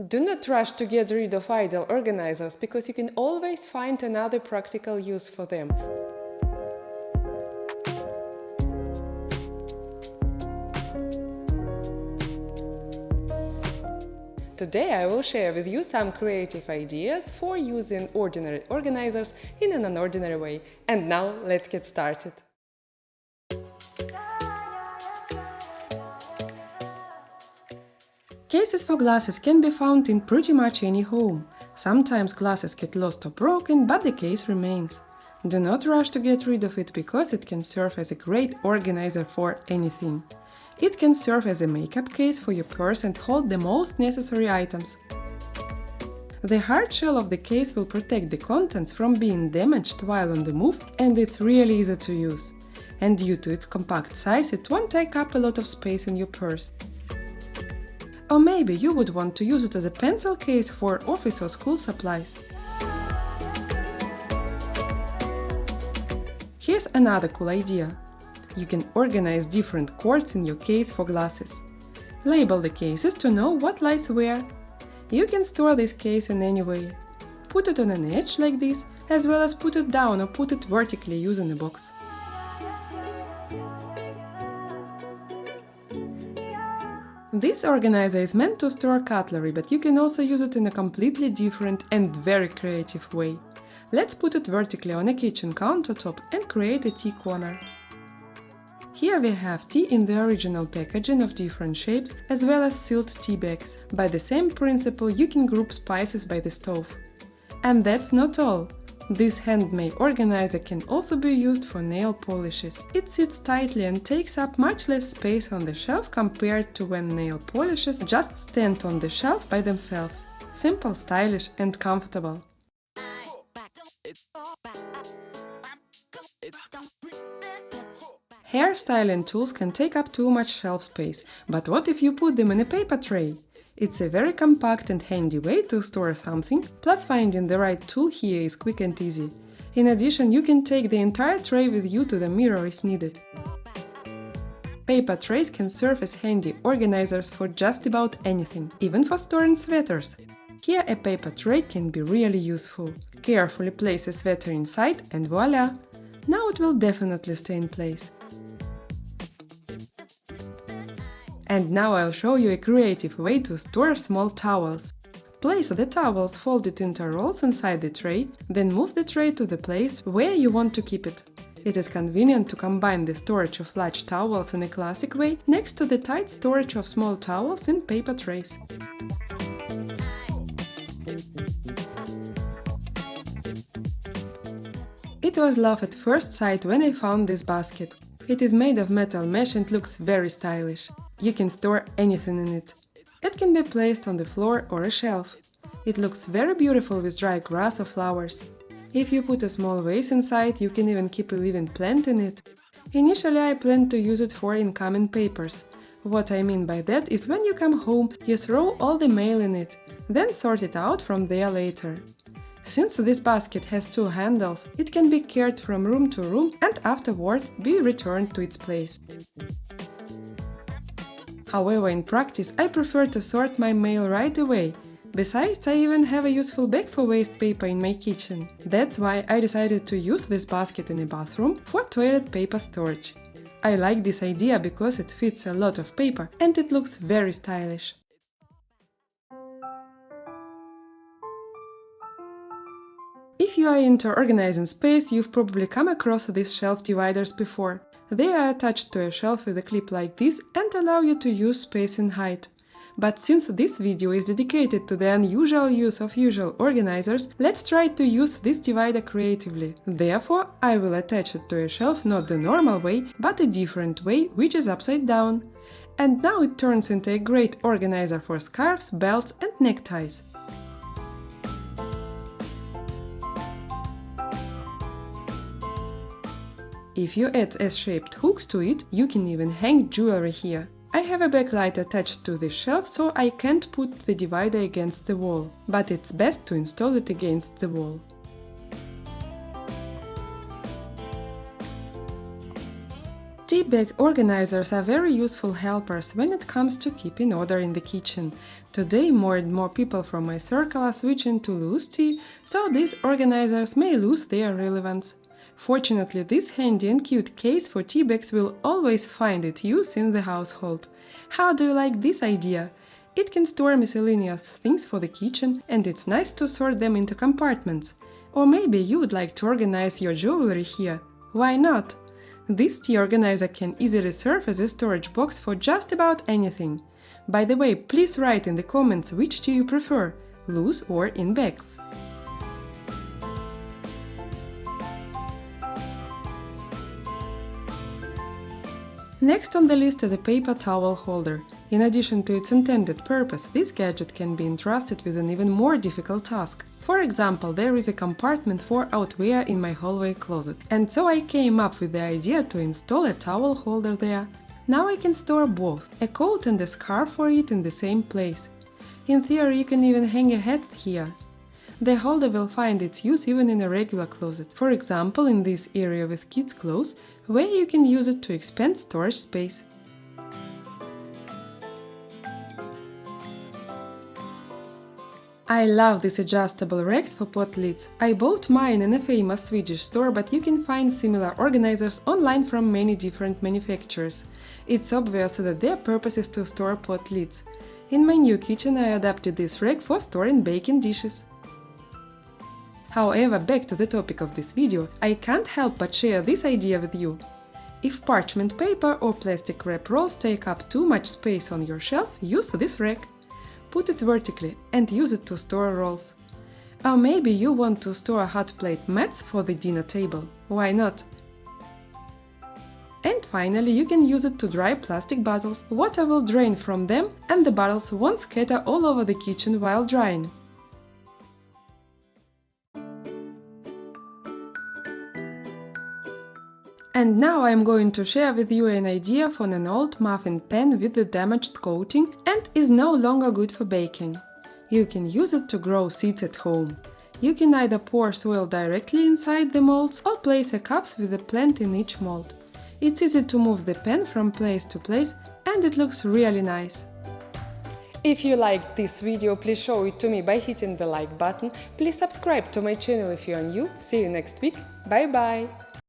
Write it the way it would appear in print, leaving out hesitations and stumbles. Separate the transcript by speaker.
Speaker 1: Do not rush to get rid of idle organizers, because you can always find another practical use for them. Today I will share with you some creative ideas for using ordinary organizers in an unordinary way. And now let's get started. Cases for glasses can be found in pretty much any home. Sometimes glasses get lost or broken, but the case remains. Do not rush to get rid of it, because it can serve as a great organizer for anything. It can serve as a makeup case for your purse and hold the most necessary items. The hard shell of the case will protect the contents from being damaged while on the move, and it's really easy to use. And due to its compact size, it won't take up a lot of space in your purse. Or maybe you would want to use it as a pencil case for office or school supplies. Here's another cool idea. You can organize different cords in your case for glasses. Label the cases to know what lies where. You can store this case in any way. Put it on an edge like this, as well as put it down or put it vertically using a box. This organizer is meant to store cutlery, but you can also use it in a completely different and very creative way. Let's put it vertically on a kitchen countertop and create a tea corner. Here we have tea in the original packaging of different shapes, as well as sealed tea bags. By the same principle, you can group spices by the stove. And that's not all. This handmade organizer can also be used for nail polishes. It sits tightly and takes up much less space on the shelf compared to when nail polishes just stand on the shelf by themselves. Simple, stylish and comfortable. Hairstyling tools can take up too much shelf space, but what if you put them in a paper tray? It's a very compact and handy way to store something, plus finding the right tool here is quick and easy. In addition, you can take the entire tray with you to the mirror if needed. Paper trays can serve as handy organizers for just about anything, even for storing sweaters. Here a paper tray can be really useful. Carefully place a sweater inside and voila! Now it will definitely stay in place. And now I'll show you a creative way to store small towels. Place the towels folded into rolls inside the tray, then move the tray to the place where you want to keep it. It is convenient to combine the storage of large towels in a classic way next to the tight storage of small towels in paper trays. It was love at first sight when I found this basket. It is made of metal mesh and looks very stylish. You can store anything in it. It can be placed on the floor or a shelf. It looks very beautiful with dry grass or flowers. If you put a small vase inside, you can even keep a living plant in it. Initially, I planned to use it for incoming papers. What I mean by that is when you come home, you throw all the mail in it, then sort it out from there later. Since this basket has two handles, it can be carried from room to room and afterward be returned to its place. However, in practice, I prefer to sort my mail right away. Besides, I even have a useful bag for waste paper in my kitchen. That's why I decided to use this basket in a bathroom for toilet paper storage. I like this idea because it fits a lot of paper and it looks very stylish. If you are into organizing space, you've probably come across these shelf dividers before. They are attached to a shelf with a clip like this and allow you to use space and height. But since this video is dedicated to the unusual use of usual organizers, let's try to use this divider creatively. Therefore, I will attach it to a shelf not the normal way, but a different way, which is upside down. And now it turns into a great organizer for scarves, belts and neckties. If you add S-shaped hooks to it, you can even hang jewelry here. I have a backlight attached to this shelf, so I can't put the divider against the wall, but it's best to install it against the wall. Tea bag organizers are very useful helpers when it comes to keeping order in the kitchen. Today more and more people from my circle are switching to loose tea, so these organizers may lose their relevance. Fortunately, this handy and cute case for tea bags will always find its use in the household. How do you like this idea? It can store miscellaneous things for the kitchen, and it's nice to sort them into compartments. Or maybe you would like to organize your jewelry here. Why not? This tea organizer can easily serve as a storage box for just about anything. By the way, please write in the comments which tea you prefer, loose or in bags. Next on the list is a paper towel holder. In addition to its intended purpose, this gadget can be entrusted with an even more difficult task. For example, there is a compartment for outwear in my hallway closet, and so I came up with the idea to install a towel holder there. Now I can store both, a coat and a scarf for it in the same place. In theory, you can even hang a hat here. The holder will find its use even in a regular closet, for example in this area with kids' clothes, where you can use it to expand storage space. I love these adjustable racks for pot lids. I bought mine in a famous Swedish store, but you can find similar organizers online from many different manufacturers. It's obvious that their purpose is to store pot lids. In my new kitchen I adapted this rack for storing baking dishes. However, back to the topic of this video, I can't help but share this idea with you. If parchment paper or plastic wrap rolls take up too much space on your shelf, use this rack. Put it vertically and use it to store rolls. Or maybe you want to store hot plate mats for the dinner table. Why not? And finally, you can use it to dry plastic bottles. Water will drain from them and the bottles won't scatter all over the kitchen while drying. And now I am going to share with you an idea for an old muffin pan with the damaged coating and is no longer good for baking. You can use it to grow seeds at home. You can either pour soil directly inside the molds or place a cups with a plant in each mold. It's easy to move the pan from place to place and it looks really nice. If you liked this video, please show it to me by hitting the like button. Please subscribe to my channel if you are new. See you next week. Bye bye!